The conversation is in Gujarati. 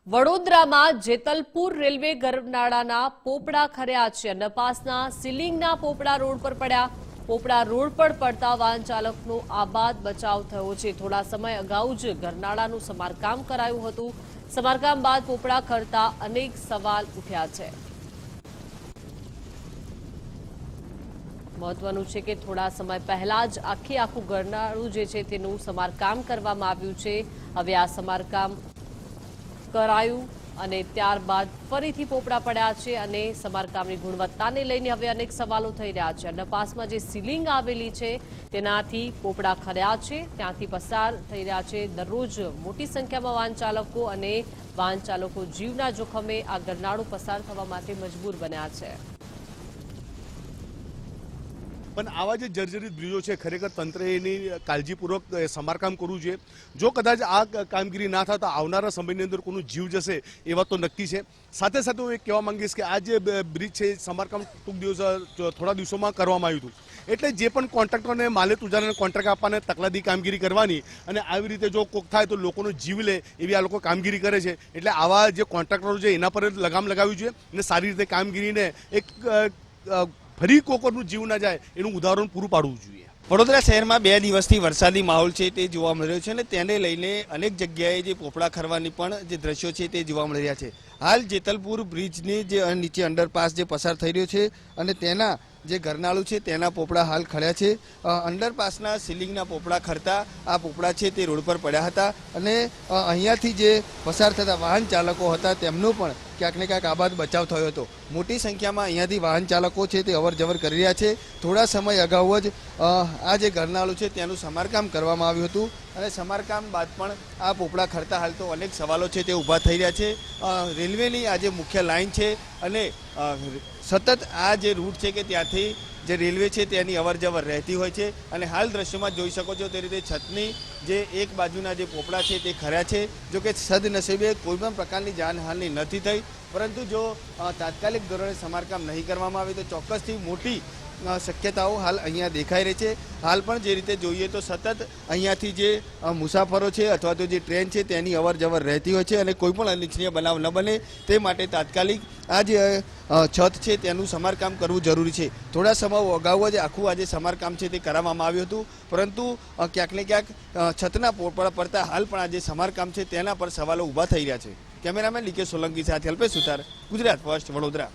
વડોદરામાં જેતલપુર રેલવે ગરનાળાના પોપડા ખર્યા છે। અંડરપાસના સીલિંગના પોપડા રોડ પર પડ્યા। પોપડા રોડ પર પડતા વાહન ચાલકનો આબાદ બચાવ થયો છે। થોડા સમય અગાઉ જ ગરનાળાનું સમારકામ કરાયું હતું। સમારકામ બાદ પોપડા ખરતા અનેક સવાલ ઉઠ્યા છે। મહત્વનું છે કે થોડા સમય પહેલા જ આખું ગરનાળું જે છે તેનું સમારકામ કરવામાં આવ્યું છે। હવે આ સમારકામ કરાયું અને ત્યારબાદ ફરીથી પોપડા પડ્યા છે અને સમારકામની ગુણવત્તાને લઈને હવે અનેક સવાલો થઈ રહ્યા છે। અંડરપાસમાં જે સીલિંગ આવેલી છે તેનાથી પોપડા ખર્યા છે, ત્યાંથી પસાર થઈ રહ્યા છે દરરોજ મોટી સંખ્યામાં વાહન ચાલકો અને વાહન ચાલકો જીવના જોખમે આ ગરનાળું પસાર થવા માટે મજબૂર બન્યા છે। પણ આવા જે જર્જરિત બ્રિજો છે ખરેખર તંત્રએ એની કાળજીપૂર્વક સમારકામ કરવું જોઈએ। જો કદાચ આ કામગીરી ના થાય તો આવનારા સમયની અંદર કોઈનો જીવ જશે એ વાત તો નક્કી છે। સાથે સાથે હું એ કહેવા માંગીશ કે આ જે બ્રિજ છે સમારકામ ટૂંક દિવસ થોડા દિવસોમાં કરવામાં આવ્યું હતું। એટલે જે પણ કોન્ટ્રાક્ટરને માલે તુજારાને કોન્ટ્રાક્ટ આપવાને તકલાદી કામગીરી કરવાની અને આવી રીતે જો કોક થાય તો લોકોનો જીવ લે એવી આ લોકો કામગીરી કરે છે। એટલે આવા જે કોન્ટ્રાક્ટરો છે એના પર લગામ લગાવવી જોઈએ અને સારી રીતે કામગીરીને એક ફરી કોકરનું જીવ ના જાય એનું ઉદાહરણ પૂરું પાડવું જોઈએ। વડોદરા શહેરમાં 2 દિવસથી વરસાદી માહોલ છે તે જોવા મળી રહ્યો છે અને તેને લઈને અનેક જગ્યાએ જે પોપડા ખરવાની પણ જે દ્રશ્યો છે તે જોવા મળી રહ્યા છે। હાલ જેતલપુર બ્રિજની જે નીચે અંડરપાસ જે પસાર થઈ રહ્યો છે અને તેના જે ગરનાળું છે તેના પોપડા હાલ ખડ્યા છે। અંડરપાસના સીલિંગના પોપડા ખરતા આ પોપડા છે તે રોડ પર પડ્યા હતા અને અહીંયાથી જે પસાર થતા વાહન ચાલકો હતા તેમનો પણ ક્યાંક ને ક્યાંક આબાદ બચાવ થયો હતો। મોટી સંખ્યામાં અહીંયાથી વાહન ચાલકો છે તે અવર જવર કરી રહ્યા છે। થોડા સમય અગાઉ જ આ જે ગરનાળું છે તેનું સમારકામ કરવામાં આવ્યું હતું અને સમારકામ બાદ પણ આ પોપડા ખરતા હાલ તો અનેક સવાલો છે તે ઊભા થઈ રહ્યા છે। રેલવેની આ જે મુખ્ય લાઇન છે અને સતત આ જે રૂટ છે કે ત્યાંથી જે રેલવે છે તેની અવર જવર રહેતી હોય છે અને હાલ દ્રશ્યમાં જોઈ શકો છો તે રીતે છતની જે એક બાજુના જે પોપડા છે તે ખર્યા છે। જો કે સદનસીબે કોઈ પણ પ્રકારની જાનહાનિ નથી થઈ, પરંતુ જો તાત્કાલિક ધોરણે સમારકામ નહીં કરવામાં આવે તો ચોક્કસથી મોટી શક્યતાઓ હાલ અહીંયા દેખાઈ રહી છે। હાલ પણ જે રીતે જોઈએ તો સતત અહીંયાથી જે મુસાફરો છે અથવા તો જે ટ્રેન છે તેની અવર જવર રહેતી હોય છે અને કોઈ પણ અનિચ્છનીય બનાવ ન બને તે માટે તાત્કાલિક આ જે છત છે તેનું સમારકામ કરવું જરૂરી છે। થોડા સમય અગાઉ જ આખું આજે સમારકામ છે તે કરાવવામાં આવ્યું હતું, પરંતુ ક્યાંક ને ક્યાંક છતના પોપડા પડતા હાલ પણ આજે સમારકામ છે તેના પર સવાલો ઊભા થઈ રહ્યા છે। કેમેરામેન લીકે સોલંકી સાથે અલ્પેશ સુતાર, ગુજરાત ફર્સ્ટ, વડોદરા।